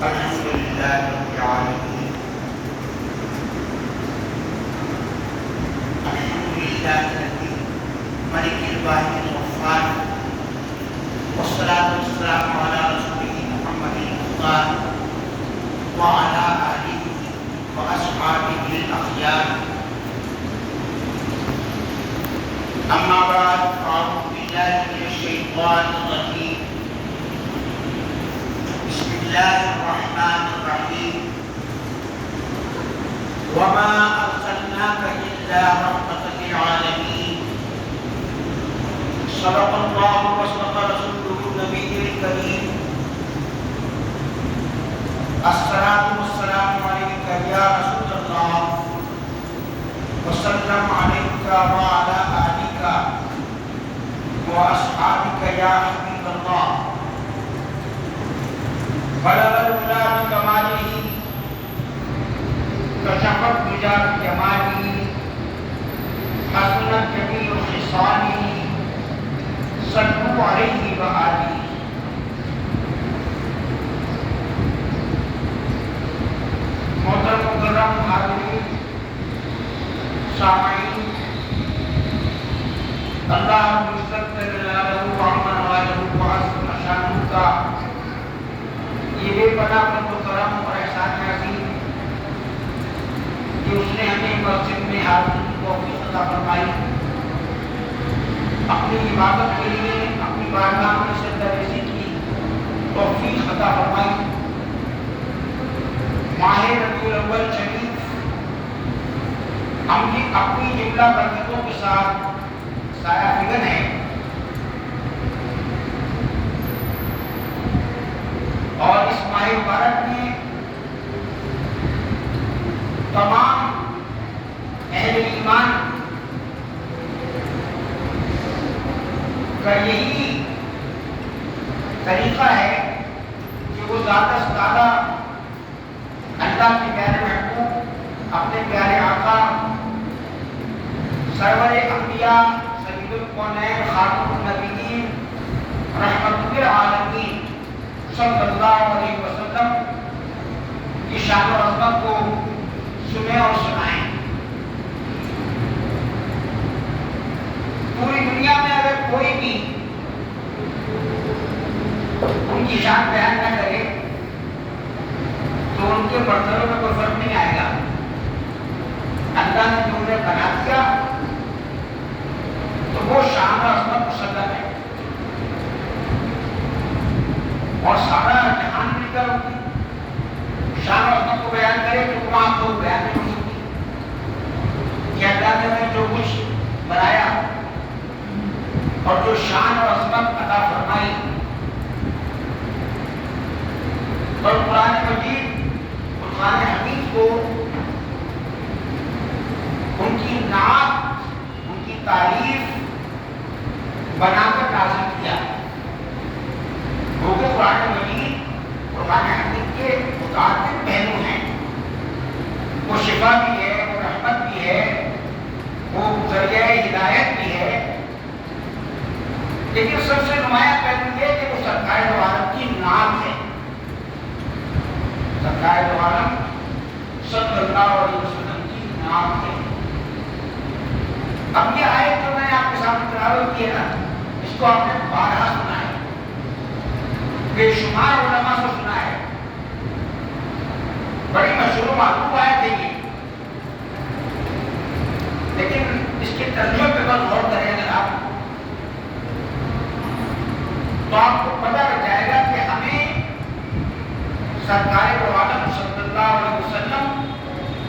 الحمد لله رب العالمين الحمد لله الذي ملك الواحد الغفار والصلاة والسلام على رسوله محمد المختار وعلى آله وأصحابه الأخيار أما بعد فأعوذ بالله من الشيطان الرجيم بسم الله الرحمن الرحيم وما أرسلناك إلا رحمة للعالمين صدق الله وصدق رسوله النبي الكريم الصلاة والسلام عليك يا رسول الله وسلم عليك وعلى آلك وأصحابك يا حبيب الله بلغ العلا بكماله كشف الدجى بجماله حسنت جميع خصاله صلوا عليه وآله محترم مکرم حاضرین سامعین، اللہ عزت جلالہ وعظم نوازہ وعظم شانہ کا یہ بے پناہ فضل و کرم اور احسان عظیم کہ اس نے ہمیں مسجد میں حاضری کی توفیق عطا فرمائی، اپنی عبادت کے لیے اپنی بارگاہ میں سجدہ ریزی کی توفیق عطا فرمائی۔ ماہ ربیع الاول شریف ہم کی اپنی جملہ برکتوں کے ساتھ سایہ فگن ہے، اور اس ماہ مبارک میں تمام اہل ایمان کا یہی طریقہ ہے کہ وہ زیادہ سے زیادہ اللہ کے پیارے محبوب اپنے پیارے آقا سرور انبیاء سید الکونین خاتم النبیین رحمت للعالمین صلی اللہ علیہ وسلم کی شان و عظمت کو سنیں اور سنائیں۔ پوری دنیا میں اگر کوئی بھی ان کی شان بیان نہ کرے تو ان کے مرتبے میں کوئی فرق نہیں آئے گا۔ اللہ نے جو انہیں بنا دیا تو وہ شان و عظمت مسلم ہے، اور سارا جہان مل کر ان کی شان و عظمت کو بیان کرے تو وہاں تو بیان نہیں ہو سکتی کہ اللہ نے ہمیں جو کچھ بنایا اور جو شان اور عظمت عطا فرمائی۔ اور قرآن مجید قرآن حمید کو ان کی نعت ان کی تعریف بنا کر نازل کیا، کیونکہ قرآن مجید قرآن حمید کے متعدد پہلو ہیں، وہ شفا بھی ہے، وہ رحمت بھی ہے، وہ ذریعہ ہدایت بھی ہے، لیکن سب سے نمایاں پہلو یہ کہ وہ سرکار دو عالم کی نعت ہے، سرکار دو عالم صلی اللہ علیہ وسلم کی نعت ہے۔ اب یہ آیت جو میں نے آپ کے سامنے تلاوت کی ہے نا، اس کو آپ نے بارہا سنا ہے، بے شمار علماء سے سنا ہے، بڑی مشہور و معروف آیت ہے یہ، لیکن اس کے ترجمے پہ بس غور کریں اگر آپ تو آپ کو پتہ لگ جائے گا کہ ہمیں سرکار دو عالم صلی اللہ علیہ وسلم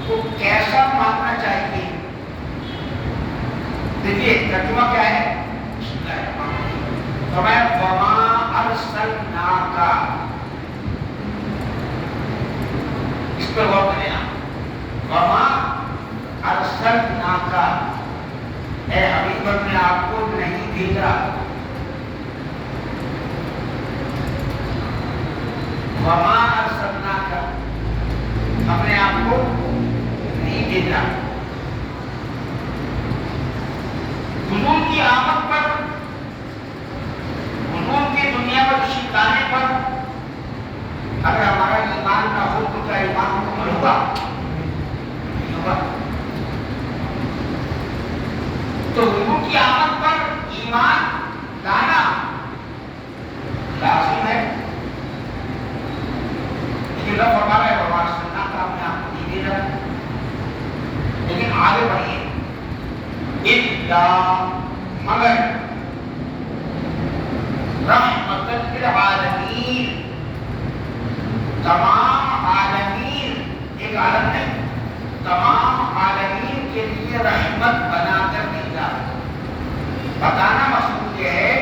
کو کیسا ماننا چاہیے۔ دیکھیے ترجمہ کیا ہے، بسم اللہ الرحمن الرحیم، فرمایا وما ارسلناک، اس پہ غور کریں آپ، وما ارسلناک، اے حبیب ہم نے آپ کو نہیں بھیجا، وما ارسلناک، ہم نے آپ کو نہیں بھیجا۔ حضور کی آمد پر، حضور کی دنیا پر تشریف لانے پر اگر ہمارا ایمان نہ ہو تو کیا ایمان مکمل ہوگا؟ تو حضور کی آمد پر ایمان لانا لازم ہے، لیکن رب ہمارا ہے بابا سننا کا اپنے آپ کو نہیں دے رہا، لیکن آگے بڑھیے مگر رحمت للعالمین، تمام عالمین، ایک عالم نہیں، تمام عالمین کے لیے رحمت بنا کر بھیجا۔ بتانا مقصود یہ ہے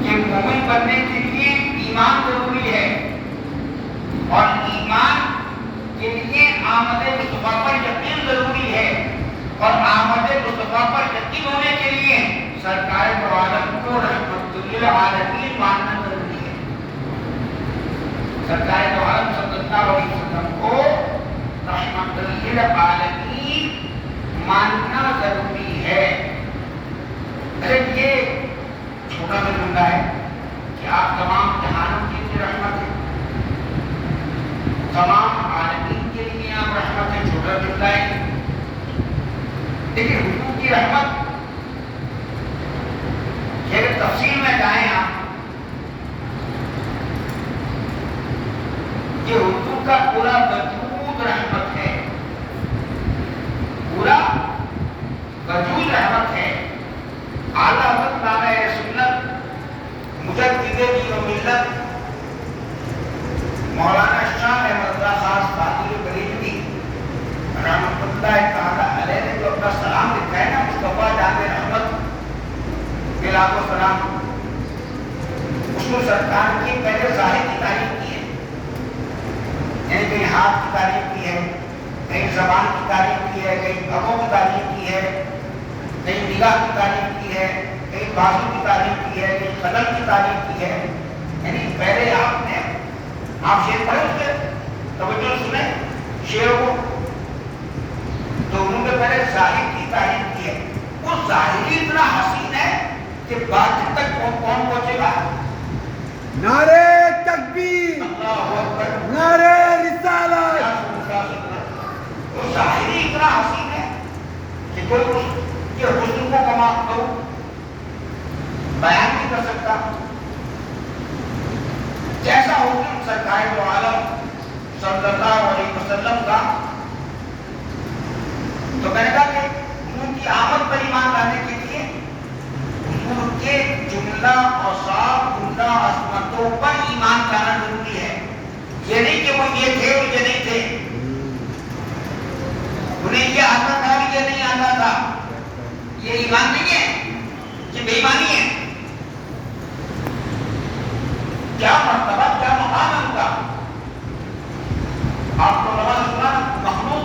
کہ مومن بننے کے لیے ایمان ضروری ہے، اور ایمان کے لیے آمد مصطفیٰ پر یقین ضروری ہے، اور آمد مصطفیٰ پر یقین ہونے کے لیے سرکار دو عالم کو رحمت للعالمین ماننا ضروری ہے۔ سرکار دو عالم صلی اللہ علیہ وسلم کو رحمت للعالمین ماننا ضروری ہے۔ ارے یہ چھوٹا سا جملہ ہے کہ آپ تمام جہانوں کے لیے رحمت ہے، تمام عالمین کے لیے آپ رحمت ہے، چھوٹا جملہ ہے، لیکن حضور کی رحمت کہ اگر تفصیل میں جائیں آپ، یہ حضور کا پورا وجود رحمت ہے، پورا وجود رحمت ہے۔ اعلیٰ حضرت نامہ سنت مجدد دین و ملت مولانا شاہ احمد اللہ خاص قادری بریلوی رحمۃ اللہ تعالیٰ علیہ نے جو اپنا سلام لکھا ہے نا مصطفیٰ جان رحمت کے لاکھوں سلام، اس کو سرکار کی پہلے ظاہر کی تعریف کی ہے، یعنی کہیں ہاتھ کی تعریف کی ہے، کہیں زبان کی تعریف کی ہے، کہیں پگوں کی تعریف کی ہے، کہیں نگاہ کی تعریف کی ہے، کہیں بازو کی تعریف کی ہے، کہیں قدم کی تعریف کی ہے، یعنی پہلے آپ شعر پڑھے اس کے توجہ سنیں شعر کو، تو انہوں نے پہلے ظاہر کی تعریف کی ہے، وہ ظاہری اتنا حسین ہے کہ باطن تک کون پہنچے گا؟ نعرہ تکبیر، اللہ اکبر، نعرہ رسالت۔ وہ ظاہری اتنا حسین ہے کہ کوئی یہ حسن کو کما کرو بیان نہیں کر سکتا، جیسا حکم سرکار دو عالم صلی اللہ علیہ وسلم کا۔ تو میں نے کہا کہ حضور کی آمد پر ایمان لانے کے لیے حضور کے جملہ اوصاف، جملہ عظمتوں پر ایمان لانا ضروری ہے۔ یہ نہیں کہ وہ یہ تھے اور یہ نہیں تھے، انہیں یہ آتا تھا اور یہ نہیں آتا تھا، یہ ایمان نہیں ہے، یہ بے ایمانی ہے۔ کیا مرتبہ، کیا مقام ہے ان کا؟ آپ کو نواز سنا مخلوق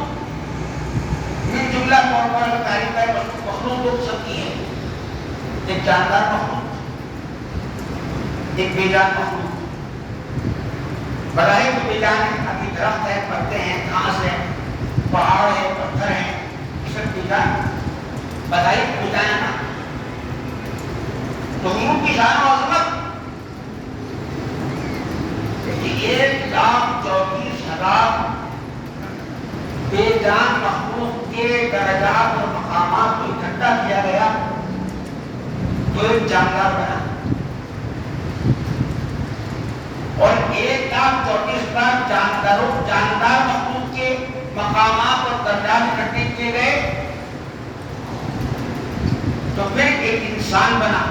یہ جملہ طور پر تعریف ہے، مخلوق دو قسم کی ہے، ایک جاندار مخلوق، ایک بے جان مخلوق۔ بظاہر تو بے جان ہے، ابھی درخت ہے، پتے ہیں، گھاس ہے، پہاڑ ہے، پتھر ہے، سب بے جان، بظاہر بے جان ہے نا۔ تو حضور کی شان و عظمت 1,34,000 بے جان مخلوق کے درجات اور مقامات کو اکٹھا کیا گیا تو ایک جاندار بنا، اور 1,34,000 جاندار مخلوق کے مقامات اور درجات اکٹھے کیے گئے تو پھر ایک انسان بنا،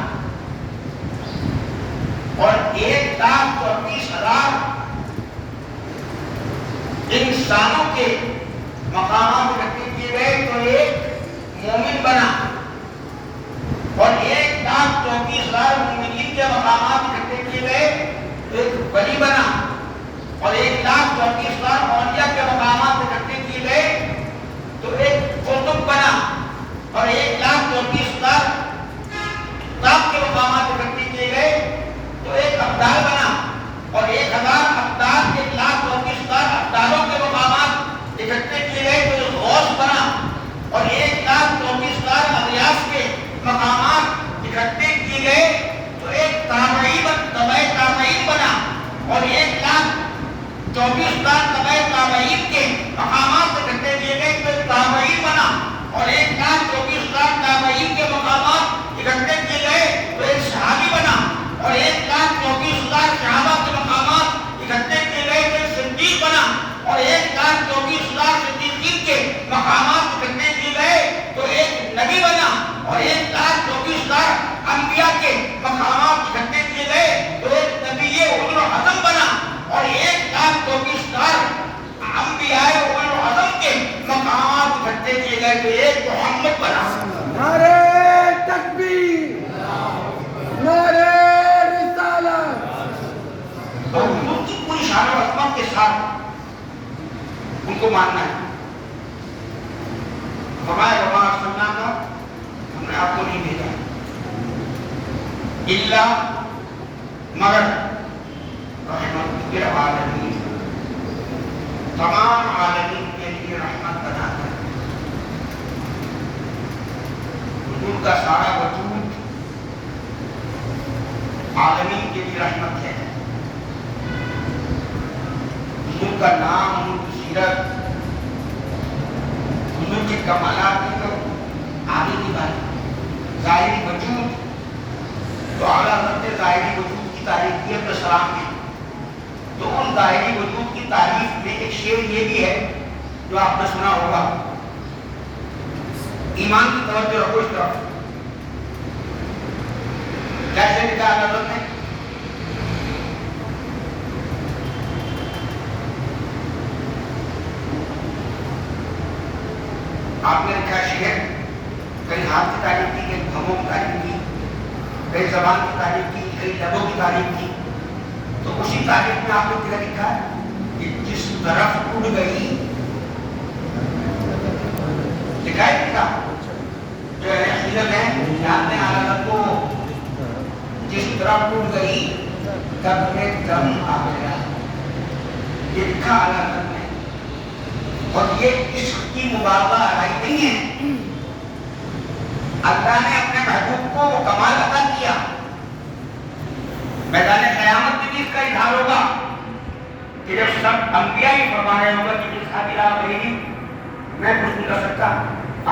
اور 1,34,000 انسانوں کے مقامات اکٹھے کیے گئے تو ایک مومن بنا، اور 1,34,000 مومنین کے مقامات اکٹھے کیے گئے تو ایک ولی بنا، اور 1,34,000 اولیاء کے مقامات اکٹھے کیے گئے تو ایک قطب بنا، اور 1,34,000 کتاب کے مقامات اکٹھے کیے گئے تو ایک ابدال بنا، اور 1,000 ابدال، 1,34,000 ابدالوں کے مقامات اکٹھے کیے گئے تو ایک غوث بنا، اور 1,34,000 اغیاث کے مقامات اکٹھے کیے گئے تو ایک تابعین بنا، اور 1 24,000 تابعین کے مقامات اکٹھے کیے گئے تو ایک تابعین بنا، اور 1,24,000 تابعین کے مقامات اکٹھے کیے گئے تو ایک صحابی بنا، اور 1,24,000 صحابہ کے مقامات اکٹھے کیے گئے تو ایک صدیق بنا، اور 1,24,000 صدیقین کے مقامات اکٹھے کیے گئے تو ایک نبی بنا، اور 1,24,000 انبیاء کے مقامات اکٹھے کیے گئے تو ایک نبی اولو العزم بنا، اور 1,24,000 انبیاء اولو العزم کے مقامات اکٹھے کیے گئے تو ایک محمد بنا۔ نعرہ تکبیر، نعرہ رسالت۔ تو حضور کی پوری شان و عظمت کے ساتھ ان کو ماننا ہے۔ فرمایا وما ارسلناک، ہم نے آپ کو نہیں بھیجا الا مگر رحمت للعالمین، تمام عالمین کے لیے رحمت بنا کر۔ حضور کا سارا وجود عالمین کے لیے رحمت ہے۔ حضور کا نام، حضور کی سیرت، حضور کے کمالات کی تو آگے کی بات، ظاہری وجود تو اعلیٰ حضرت ظاہری وجود کی تعریف کی ہے سلام میں، تو ان ظاہری وجود کی تعریف میں ایک شعر یہ بھی ہے جو آپ نے سنا ہوگا، ایمان کی توجہ رکھو اس طرف، کیسے لکھا ہے حضرت نے؟ آپ نے لکھا شعر، کئی ہاتھ کی تعریف کی، کئی بھووں کی تعریف کی، کئی زبان کی تعریف کی، کئی لبوں کی تعریف کی، تو اسی تعریف میں آپ نے کیا لکھا ہے کہ جس طرف اڑ گئی، لکھا ہے لکھا جو حضرت ہے جانتے ہیں حالت کو، جس طرف اڑ گئی تب میں دم آ گیا، یہ لکھا حالت میں، اور یہ عشق کی مبالغہ آئی نہیں ہے، اللہ نے اپنے محبوب کو وہ کمال عطا کیا۔ میدان قیامت میں بھی اس کا اظہار ہوگا کہ جب سب انبیاء ہی فرما رہے ہوگا کہ جس حد الہ غیری میں کچھ نہیں کر سکتا،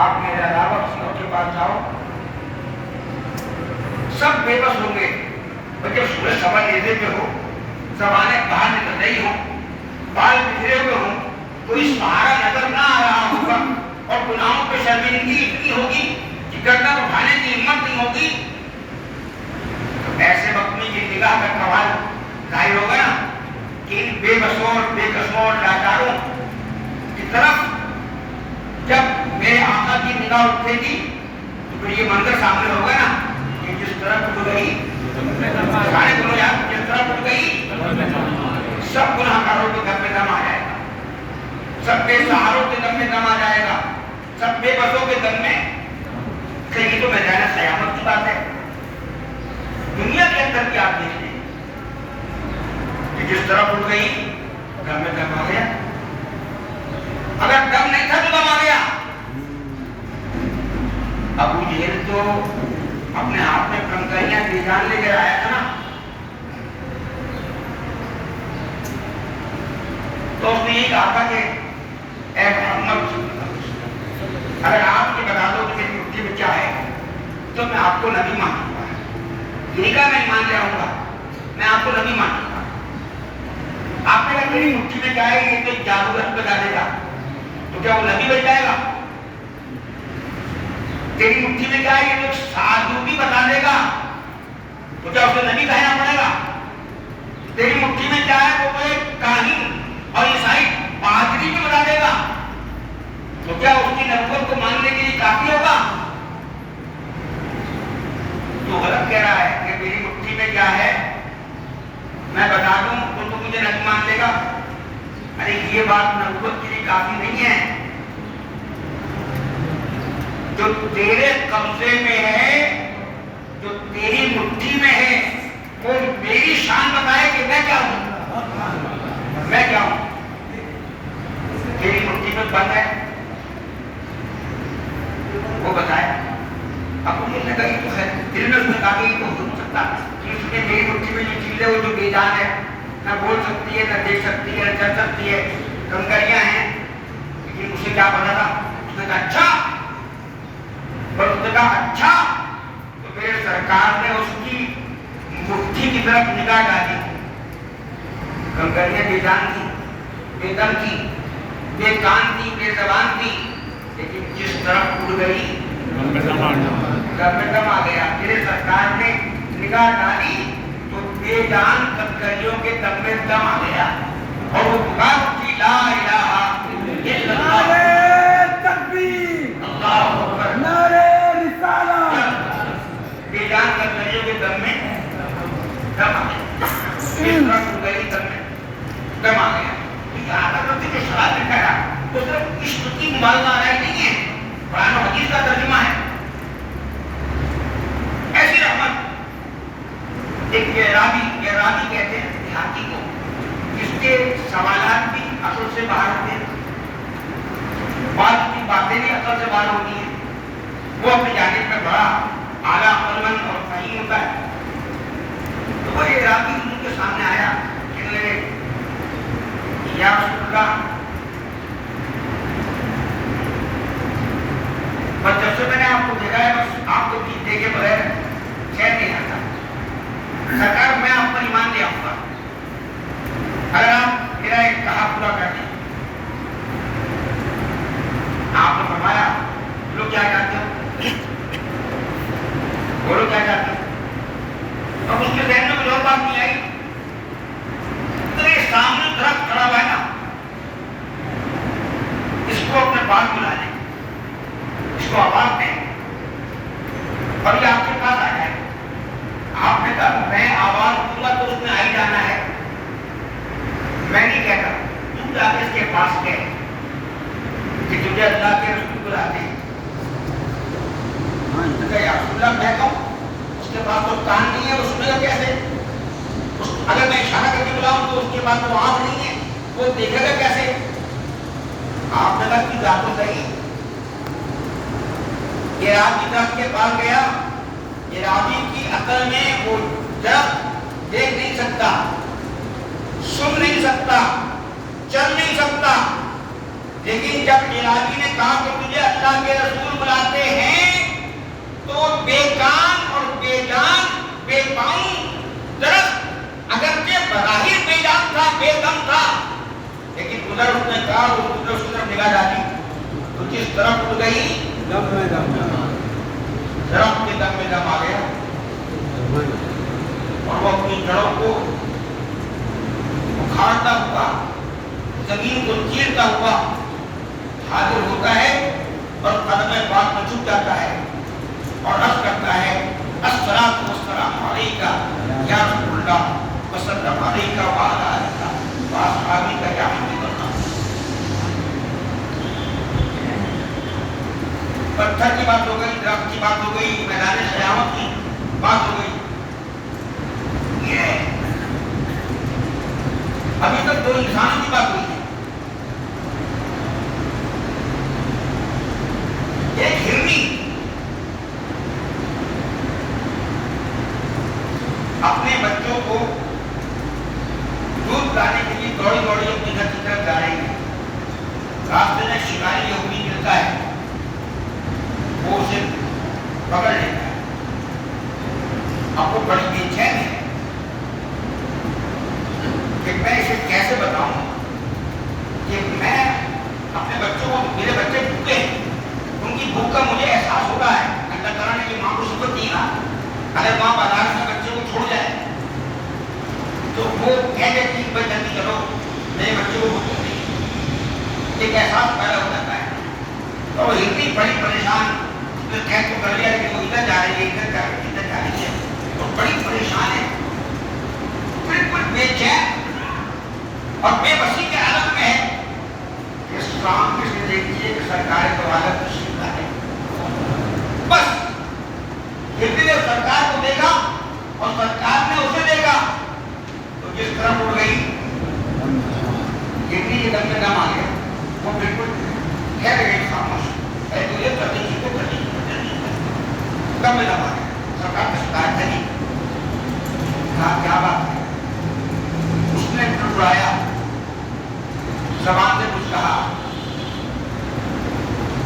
آپ میرے علاوہ کسی اور کے پاس جاؤ، سب بے بس ہوں گے، اور جب سورج سوا نیزے پہ ہو، زبانیں باہر نکل رہی ہوں، بال بکھرے ہوئے ہوں، کوئی سہارا نظر نہ آ رہا ہوگا، اور گناہوں پہ شرمندگی اتنی ہوگی کہ گردن اٹھانے کی ہمت نہیں ہوگی، ایسے وقت میں یہ نگاہ کا کمال ظاہر ہوگا نا کہ ان بے بسوں بے قسموں لاچاروں کی طرف جب میرے آقا کی نگاہ اٹھے گی تو پھر یہ منظر سامنے ہوگا نا کہ جس طرف اٹھ گئی، سارے بولو یار، جس طرف اٹھ گئی سب گناہگاروں کے گھر میں دم آ جائے گا، سب بے سہاروں کے دم میں دم آ جائے گا، سب بے بسوں کے دم میں۔ کہ یہ تو میدان قیامت کی بات ہے، دنیا کے اندر کی آپ دیکھ لیں کہ جس طرح اٹھ گئی گھر میں دم آ گیا، اگر دم نہیں تھا تو دم آ گیا۔ ابو جہل تو اپنے ہاتھ میں کنکریاں بے جان لے کر آیا تھا نا، تو اس نے یہ کہا تھا کہ اے محمد، اگر آپ یہ بتا دو کہ میری مٹھی میں کیا ہے تو میں آپ کو نبی مانوں گا، یہ کہا میں ایمان لے آؤں گا، میں آپ کو نبی مانوں گا۔ آپ نے کہا میری مٹھی میں کیا ہے، یہ تو جادوگر بتا دے گا تو کیا وہ نبی بن جائے گا؟ تیری مٹھی میں کیا ہے، یہ تو سادھو بھی بتا دے گا تو کیا اسے نبی کہنا پڑے گا؟ تیری مٹھی میں کیا ہے، وہ تو ایک کاہن اور عیسائی پادری بھی بتا دے گا تو کیا اس کی نبوت کو ماننے کے لیے کافی ہوگا؟ تو غلط کہہ رہا ہے کہ میری مٹھی میں کیا ہے میں بتا دوں تو مجھے نبی مان لے گا۔ ارے یہ بات نبوت کے لیے کافی نہیں ہے، جو تیرے قبضے میں ہے، جو تیری مٹھی میں ہے، وہ میری شان بتائے کہ میں کیا ہوں، میں کیا ہوں۔ تیری مٹھی میں بند ہے وہ بتائے، اب مجھے لگا یہ تو ہے، دل میں اس نے کہا کہ یہ تو ہو نہیں سکتا کہ اس نے میری مٹھی میں جو چیز ہے وہ جو بے جان ہے، نہ بول سکتی ہے، نہ دیکھ سکتی ہے، نہ چل کرتی ہے کنکریاں ہیں، لیکن اسے کیا پتا تھا؟ اس نے کہا اچھا، اور اس نے کہا اچھا، تو پھر سرکار نے اس کی مٹھی کی طرف نگاہ ڈالی. کنکریاں بے جان تھی، بے دم تھی، بے کان تھی، بے زبان تھی، لیکن جس طرف اڑ گئی گھر میں دم آ گیا. میرے سرکار نے نگاہ ڈالی تو بے جان کنکریوں کے دم میں دم آ گیا اور وہ پکار اٹھی لا الہ الا اللہ. نعرہ تکبیر، اللہ اکبر. نعرہ رسالت. بے جان کنکریوں کے دم میں دم آ گیا. اس طرف اڑ گئی دم میں دم آ گیا. یہاں تک جو شراب نے کہا وہ صرف عشق کی مبالغہ نہیں ہے، قرآن و حدیث کا ترجمہ ہے. ایسی رحمت ایک راوی کہتے ہیں دیہاتی کو جس کے سوالات بھی عقل سے باہر ہوتے ہیں، بعض کی باتیں بھی عقل سے باہر ہوتی ہیں. وہ اپنی جانب میں بڑا اعلیٰ عقلمند اور فہیم ہوتا ہے. تو وہ یہ راوی ان کے سامنے آیا کہ یا رسول اللہ، بس جب سے میں نے آپ کو دیکھا ہے بس آپ کو دیکھے بغیر چین نہیں آتا. سرکار میں آپ پر ایمان لے آؤں گا اگر آپ میرا ایک کہا پورا کر دیں. آپ نے فرمایا لوگ کیا چاہتے ہو، بولو کیا چاہتے ہو. اب اس کے ذہن میں کوئی اور بات نہیں آئی. تیرے سامنے درخت کھڑا ہوا ہے نا، اس کو اپنے پاس بلا لیں، اس کو آواز دیں اور یہ آپ کے پاس آ جائے. آپ نے کہا میں آواز دوں گا تو اس میں آئی جانا ہے، میں نہیں کہتا. تم جا کے اس کے پاس کہے کہ تجھے اللہ کے رسول بلاتے ہیں. یا رسول اللہ میں کہوں اس کے پاس تو کان نہیں ہے، وہ سنے گا کیسے؟ اگر میں اشارہ کر کے بلاؤں تو اس کے پاس تو آنکھ نہیں ہے، وہ دیکھے گا کیسے؟ آپ نے کہا کہ جا تو صحیح. یہ راوی درخت کے پاس گیا. یہ راوی کی عقل میں وہ درخت دیکھ نہیں سکتا، سن نہیں سکتا، چل نہیں سکتا. لیکن جب یہ راوی نے کہا کہ تجھے اللہ کے رسول بلاتے ہیں تو بے کان اور بے جان بے پاؤں درخت اگرچہ بظاہر بے جان تھا، بے دم تھا، لیکن ادھر اس نے کہا ادھر اس طرف نگاہ ڈالی تو جس طرف اڑ گئی دم میں دم، درخت کے دم میں دم آ گیا اور وہ اپنی جڑوں کو اکھاڑتا ہوا، زمین کو چیرتا ہوا حاضر ہوتا ہے اور قدم پاک میں جھک جاتا ہے اور عرض کرتا ہے الصلاۃ والسلام علیک یا رسول اللہ وسلم علیک وعلی آلک واصحابک یا حبیب اللہ. پتھر کی بات ہو گئی، درخت کی بات ہو گئی، میدان قیامت کی بات ہو گئی. یہ ابھی تک دو انسانوں کی بات ہوئی ہے. ایک ہرنی اپنے بچوں کو دودھ پلانے کے لیے دوڑی دوڑی اپنے گھر کی طرف جا رہی ہے. راستے میں شکاری یہودی ملتا ہے، وہ اسے پکڑ لیتا ہے. اب وہ بڑی بے چین ہے کہ میں اسے کیسے بتاؤں کہ میں اپنے بچوں کو، میرے بچے بھوکے ہیں، ان کی بھوک کا مجھے احساس ہو رہا ہے. اللہ تعالیٰ نے یہ ماں کو شکر دی نا، اگر ماں بازار میں بچے کو چھوڑ جائے تو وہ کہہ دیتی کہ بھائی جلدی چلو میرے بچے کو بھوک نہیں. ایک احساس پیدا ہو جاتا ہے. اور وہ اتنی بڑی پریشان، قید تو کر لیا لیکن وہ ادھر جا رہی ہے، ادھر جا رہی ہے، ادھر جا رہی ہے، اور بڑی پریشان ہے، بالکل بے چین اور بے بسی کے عالم میں ہے. اس کام کے سے دیکھیے کہ سرکار کو حالت تشریف ہے. بس ہندی نے سرکار کو دیکھا اور سرکار نے اسے دیکھا تو جس طرح اڑ گئی ہندی کے دم میں دم آ گیا. وہ بالکل ٹھہر گئی، خاموش ہے. تو یہ کرنی چیز کو کرنی دم میں دم آ گیا. سرکار نے شکایت کری، کہا کیا بات ہے؟ اس نے اڑایا زبان سے کچھ کہا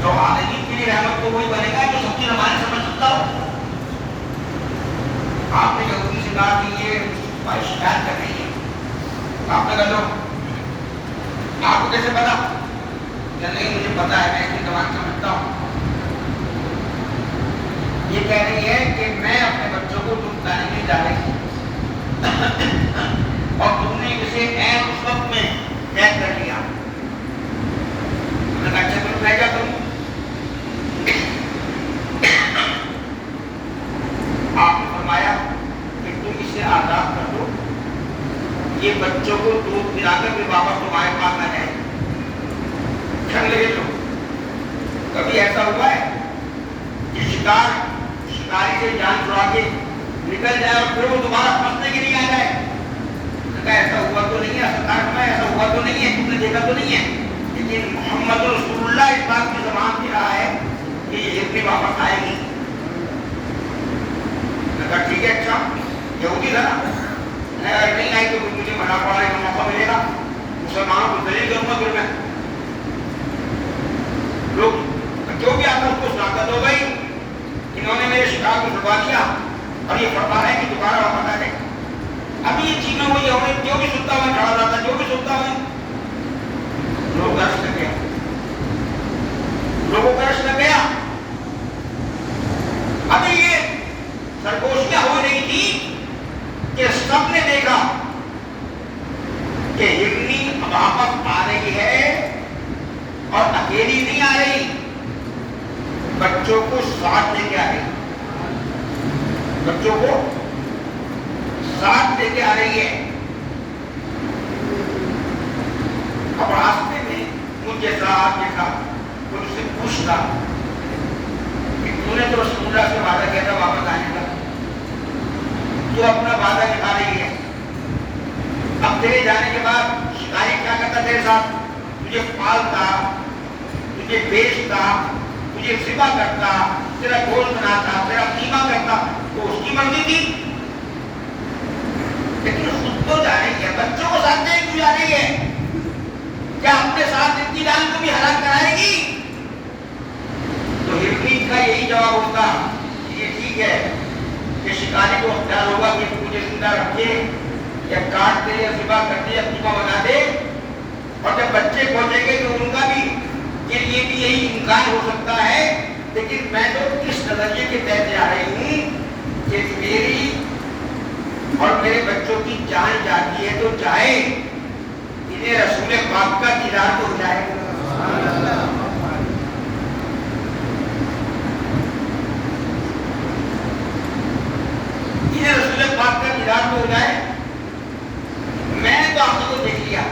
تو عالمین کے لیے رحمت تو وہی بنے گا جو سب کی زبان سمجھ سکتا ہو. آپ نے یہودی سے کہا کہ یہ شکایت کر رہی ہے, آپ نے کہا لو آپ کو کیسے پتا؟ کہ نہیں مجھے پتا ہے, میں اس کی زبان سمجھتا ہوں. یہ کہہ رہی ہے کہ میں اپنے بچوں کو دودھ پلانے کے لیے جا رہی ہوں اور تم نے اسے عین اس وقت میں قید کر لیا. میں نے کہا اچھا تم میں کیا کروں؟ آپ نے فرمایا کہ تم اسے آزاد کر دو, یہ بچوں کو دودھ پلا کر پھر واپس تمہارے پاس نہ جائے. ٹھنڈ لگے تو کبھی ایسا ہوا ہے کہ شکاری سے جان چھڑا کے نکل جائے اور پھر وہ دوبارہ پھنسنے کے لیے آ جائے؟ ایسا ہوا تو نہیں ہے, سرکار میں ایسا ہوا تو نہیں ہے, تم نے دیکھا تو نہیں ہے. لیکن محمد رسول اللہ اس بات کی زبان دے رہا ہے کہ یہ اتنی واپس آئے گی. کہا ٹھیک ہے, اچھا یہودی تھا نا, اگر نہیں آئی تو مجھے منع پڑا کا موقع ملے گا, مسلمانوں کو دلیل کروں گا. پھر میں لوگ جو بھی آتا اس کو سناتا دو بھائی انہوں نے میرے شکار کو چھڑوا دیا اور یہ فرما رہے ہیں کہ دوبارہ واپس آ جائے. ابھی یہ چیزیں ہوئی ہمیں جو بھی سنتا ہوا کھڑا رہا تھا, جو بھی سنتا ہوا لوگ رش لگ گیا, لوگوں کا رش لگ گیا. ابھی یہ سرگوشیاں ہو رہی تھی کہ سب نے دیکھا کہ ہرنی واپس آ رہی ہے اور اکیلی نہیں آ رہی, بچوں کو ساتھ لے کے آ رہی, بچوں کو ساتھ لے کے آ رہی ہے. اب راستے میں مجھ جیسا آپ جیسا مجھ سے پوچھتا کہ تو نے تو رسول اللہ سے وعدہ کیا تھا واپس آنے کا, تو اپنا وعدہ نکھا رہی ہے. اب تیرے جانے کے بعد شکاری کیا کرتا تیرے ساتھ؟ تجھے پالتا, تجھے بیچتا, تجھے ذبح کرتا, تیرا گوشت بناتا, تیرا قیمہ کرتا, تو اس کی مرضی تھی. لیکن خود تو جا رہی ہے, بچوں کو ساتھ نہیں کیوں جا رہی ہے؟ کیا اپنے ساتھ اتنی جان کو بھی ہلاک کرائے گی؟ تو ہرنی کا یہی جواب ہوتا کہ یہ ٹھیک ہے کہ شکاری کو اختیار ہوگا کہ مجھے زندہ رکھے یا کاٹ دے یا ذبح کر دے یا قیمہ بنا دے, اور جب بچے پہنچیں گے تو ان کا بھی کے لیے بھی یہی امکان ہو سکتا ہے. لیکن میں تو اس نظریے کے تحت جا رہی ہوں کہ میری اور میرے بچوں کی جان جاتی ہے تو جائے, انہیں رسول پاک کا دیدار تو ہو جائے گا. انہیں رسول پاک کا دیدار تو ہو جائے. میں نے تو آپ کو دیکھ لیا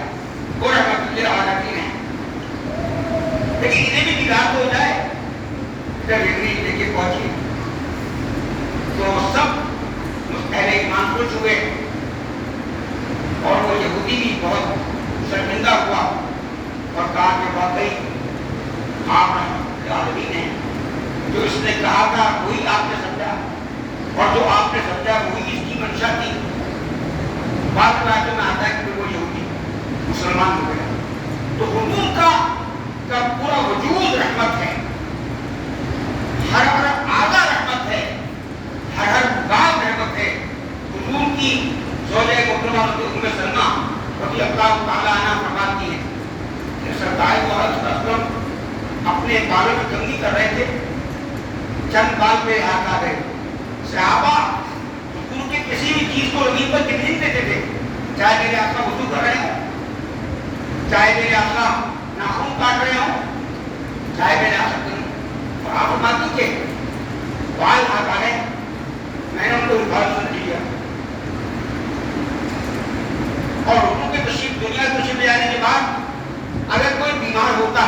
وہ رحمت اللہ علیہ نے, لیکن انہیں بھی دیدار تو ہو جائے. جب ہرنی لے کے پہنچی تو سب پہلے ایمان خوش ہوئے اور وہ یہودی بھی بہت شرمندہ ہوا اور کہا کہ واقعی آپ عالمین ہیں, جو اس نے کہا تھا وہی آپ نے سمجھا اور جو آپ نے سمجھا وہی اس کی منشا تھی. بعد میں آتا ہے کہ وہ یہودی مسلمان ہو گیا. تو حضور کا پورا وجود رحمت ہے, ہر آدھا رحمت ہے, ہر گام رحمت ہے. حضور کی زوجہ محترمہ ام سلمہ رضی اللہ تعالیٰ عنہ فرماتی ہیں کہ سرکار دو عالم اکرم اپنے بالوں کی کنگھی کر رہے تھے, چند بال پہ ہاتھ آ گئے. صحابہ حضور کے کسی بھی چیز کو زمین پر گرنے دیتے تھے, چاہے میرے آقا وضو کر رہے ہوں, چاہے میرے آقا ناخن کاٹ رہے ہوں, چاہے میرے آقا اور آپ فرماتی کہ بال ہاتھ آ گئے, میں نے ان کو حفاظت دیا. اور حضور کے دنیا تشریف لے جانے کے بعد اگر کوئی بیمار ہوتا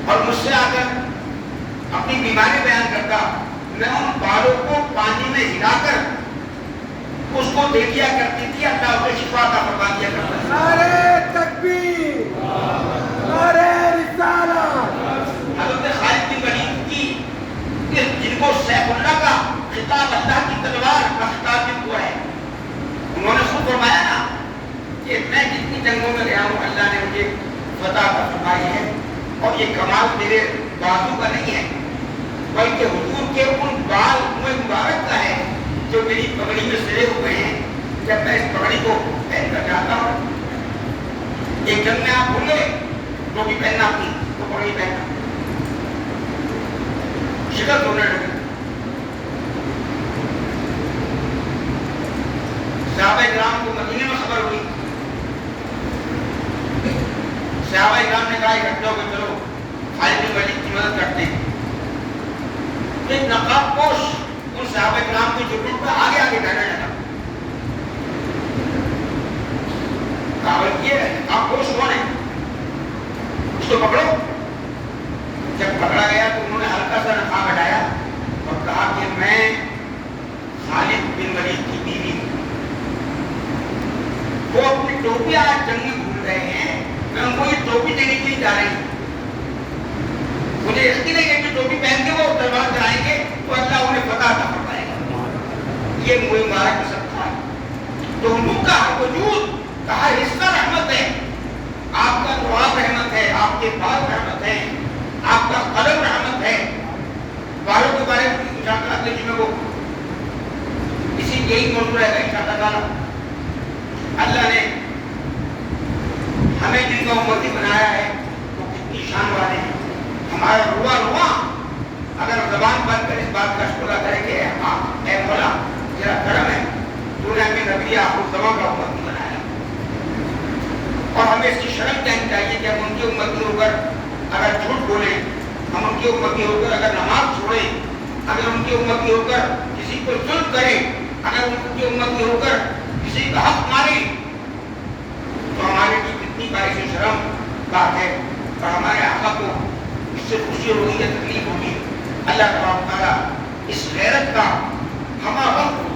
اور مجھ سے آ کر اپنی بیماری بیان کرتا, میں ان بالوں کو پانی میں ہلا کر اس کو دے دیا کرتی تھی, اللہ اسے شفا عطا فرما دیا کرتا تھا. نعرہ تکبیر, نعرہ رسالت. حضرت خالد بن ولید کی جن کو سیف اللہ کا خطاب, اللہ کی تلوار کا خطاب بھی ہوا ہے, انہوں نے خود فرمایا نا کہ میں جتنی جنگوں میں گیا ہوں اللہ نے مجھے مجھے فتح عطا فرمائی ہے، اور یہ کمال میرے بازو کا نہیں ہے بلکہ حضور کے ان بال مبارک کا ہے جو میری پگڑی میں سلے ہوئے ہیں۔ جب میں اس پگڑی کو پہن کر جاتا ہوں، ایک جنگ میں آپ بھولے ٹوپی پہننا اپنی تو پگڑی پہننا شکست ہونے لگی۔ صحابہ کرام کو مدینے میں خبر ہوئی، صحابہ کرام نے کہا اکٹھے ہو کے چلو خالد بن ولید کی مدد کرتے ہیں۔ ایک نقاب پوش ان صحابہ کرام کے جھٹوں پہ آگے آگے ڈالنے لگا، کہا یہ نقاب پوش کون ہے، اس کو پکڑو۔ جب پکڑا گیا تو انہوں نے ہلکا سا نقاب ہٹایا اور کہا کہ میں خالد بن ولید کی بیوی ہوں۔ وہ اپنی ٹوپی آج جنگ میں بھول رہے ہیں، میں ان کو یہ ٹوپی دینے کے لیے جا رہی ہوں۔ مجھے یقین ہے کہ ٹوپی پہن کے وہ تلوار چلائیں گے تو اللہ انہیں فتح عطا فرمائے گا۔ یہ موئے مبارک کا صدقہ ہے۔ تو حضور کا وجود کا ہر حصہ رحمت ہے، آپ کا دعا رحمت ہے، آپ کے بال رحمت ہے، آپ کا قلم رحمت ہے۔ بالوں کے بارے میں انشاءاللہ اگلے جمعے کو اسی یہی موضوع رہے گا انشاءاللہ۔ اللہ نے ہمیں جن کا امتی بنایا ہے وہ کتنی شان والے ہیں۔ ہمارا روا روا اگر زبان بند کر اس بات کا شکر ادا کرے کہ آپ اے مولا تیرا کرم ہے، تو نے ہمیں نبی آخر الزمان کا امتی بنایا، اور ہمیں اس کی شرم کہنی چاہیے کہ ہم ان کی امتی ہو کر اگر جھوٹ بولیں، ہم ان کی امتی ہو کر اگر نماز چھوڑیں، اگر ان کی امتی ہو کر کسی کو ظلم کریں، اگر ان کی امتی ہو کر کسی کا حق ماریں، تو ہمارے لیے کتنی باعث شرم بات ہے، اور ہمارے آقا کو اس سے خوشی ہوگی یا تکلیف ہوگی۔ اللہ تبارک و تعالیٰ اس غیرت کا ہمہ وقت